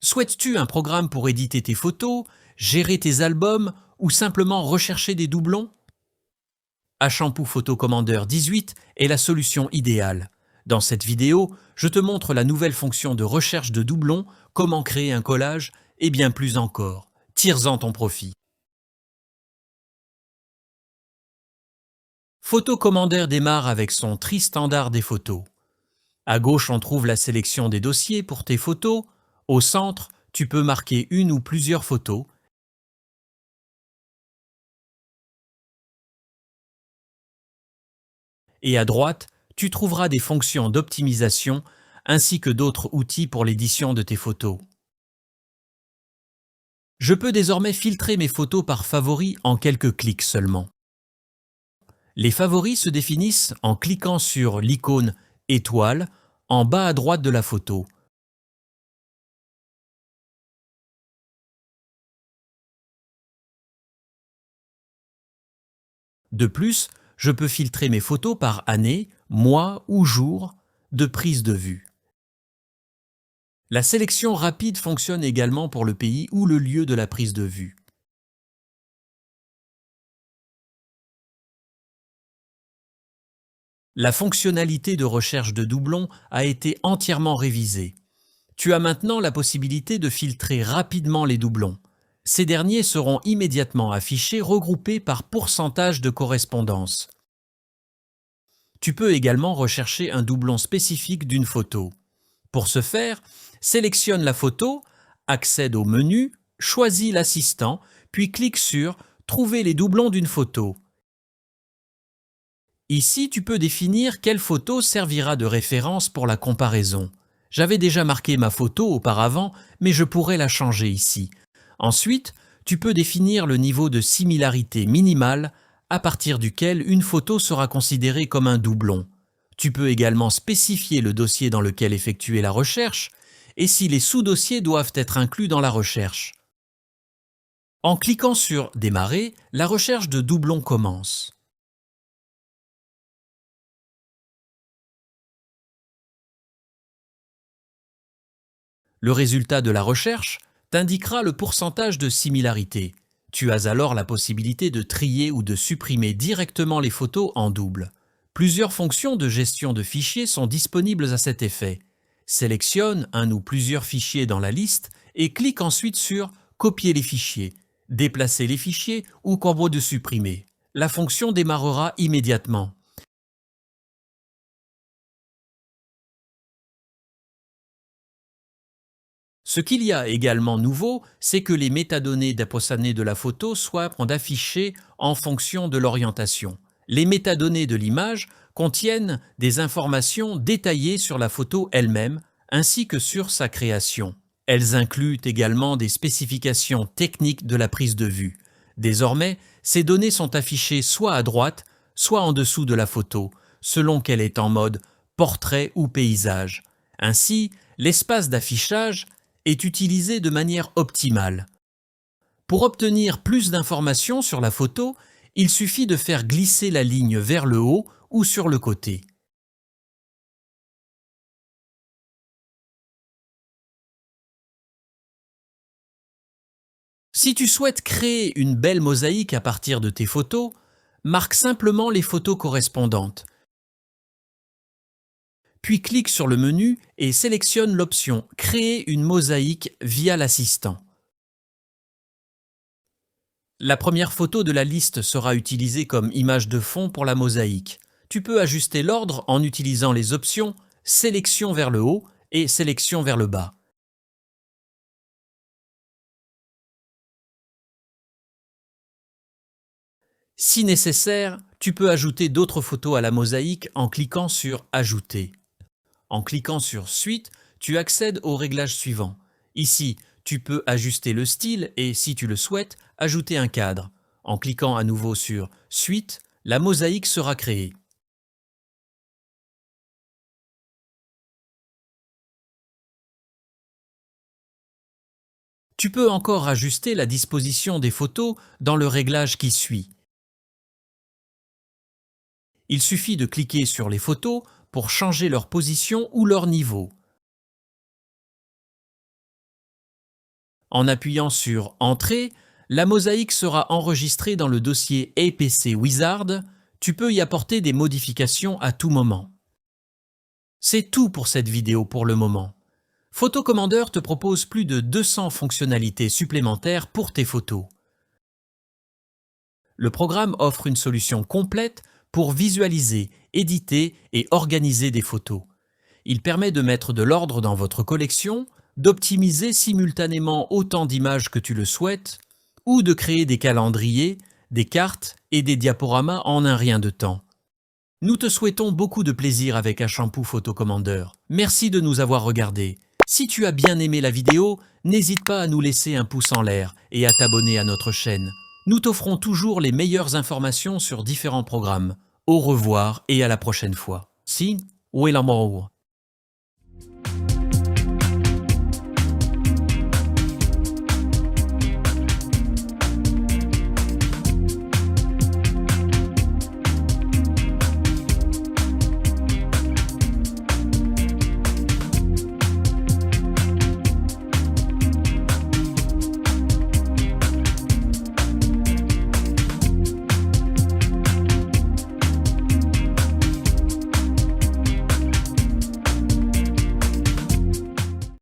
Souhaites-tu un programme pour éditer tes photos, gérer tes albums ou simplement rechercher des doublons? Shampoo Photo Commander 18 est la solution idéale. Dans cette vidéo, je te montre la nouvelle fonction de recherche de doublons, comment créer un collage et bien plus encore. Tire-en ton profit. Photo Commander démarre avec son tri standard des photos. À gauche, on trouve la sélection des dossiers pour tes photos. Au centre, tu peux marquer une ou plusieurs photos. Et à droite, tu trouveras des fonctions d'optimisation ainsi que d'autres outils pour l'édition de tes photos. Je peux désormais filtrer mes photos par favoris en quelques clics seulement. Les favoris se définissent en cliquant sur l'icône étoile en bas à droite de la photo. De plus, je peux filtrer mes photos par année, mois ou jour de prise de vue. La sélection rapide fonctionne également pour le pays ou le lieu de la prise de vue. La fonctionnalité de recherche de doublons a été entièrement révisée. Tu as maintenant la possibilité de filtrer rapidement les doublons. Ces derniers seront immédiatement affichés regroupés par pourcentage de correspondance. Tu peux également rechercher un doublon spécifique d'une photo. Pour ce faire, sélectionne la photo, accède au menu, choisis l'assistant, puis clique sur « Trouver les doublons d'une photo ». Ici, tu peux définir quelle photo servira de référence pour la comparaison. J'avais déjà marqué ma photo auparavant, mais je pourrais la changer ici. Ensuite, tu peux définir le niveau de similarité minimale à partir duquel une photo sera considérée comme un doublon. Tu peux également spécifier le dossier dans lequel effectuer la recherche et si les sous-dossiers doivent être inclus dans la recherche. En cliquant sur « Démarrer », la recherche de doublons commence. Le résultat de la recherche t'indiquera le pourcentage de similarité. Tu as alors la possibilité de trier ou de supprimer directement les photos en double. Plusieurs fonctions de gestion de fichiers sont disponibles à cet effet. Sélectionne un ou plusieurs fichiers dans la liste et clique ensuite sur « Copier les fichiers », déplacer les fichiers ou combo de supprimer. La fonction démarrera immédiatement. Ce qu'il y a également nouveau, c'est que les métadonnées d'apposannées de la photo soient affichées en fonction de l'orientation. Les métadonnées de l'image contiennent des informations détaillées sur la photo elle-même, ainsi que sur sa création. Elles incluent également des spécifications techniques de la prise de vue. Désormais, ces données sont affichées soit à droite, soit en dessous de la photo, selon qu'elle est en mode portrait ou paysage. Ainsi, l'espace d'affichage est utilisé de manière optimale. Pour obtenir plus d'informations sur la photo, il suffit de faire glisser la ligne vers le haut ou sur le côté. Si tu souhaites créer une belle mosaïque à partir de tes photos, marque simplement les photos correspondantes. Puis clique sur le menu et sélectionne l'option « Créer une mosaïque via l'assistant ». La première photo de la liste sera utilisée comme image de fond pour la mosaïque. Tu peux ajuster l'ordre en utilisant les options « Sélection vers le haut » et « Sélection vers le bas ». Si nécessaire, tu peux ajouter d'autres photos à la mosaïque en cliquant sur « Ajouter ». En cliquant sur « Suite », tu accèdes au réglage suivant. Ici, tu peux ajuster le style et, si tu le souhaites, ajouter un cadre. En cliquant à nouveau sur « Suite », la mosaïque sera créée. Tu peux encore ajuster la disposition des photos dans le réglage qui suit. Il suffit de cliquer sur les photos pour changer leur position ou leur niveau. En appuyant sur Entrée, la mosaïque sera enregistrée dans le dossier APC Wizard. Tu peux y apporter des modifications à tout moment. C'est tout pour cette vidéo pour le moment. Photo Commander te propose plus de 200 fonctionnalités supplémentaires pour tes photos. Le programme offre une solution complète pour visualiser, éditer et organiser des photos. Il permet de mettre de l'ordre dans votre collection, d'optimiser simultanément autant d'images que tu le souhaites, ou de créer des calendriers, des cartes et des diaporamas en un rien de temps. Nous te souhaitons beaucoup de plaisir avec Ashampoo Photo Commander. Merci de nous avoir regardés. Si tu as bien aimé la vidéo, n'hésite pas à nous laisser un pouce en l'air et à t'abonner à notre chaîne. Nous t'offrons toujours les meilleures informations sur différents programmes. Au revoir et à la prochaine fois. Si, ou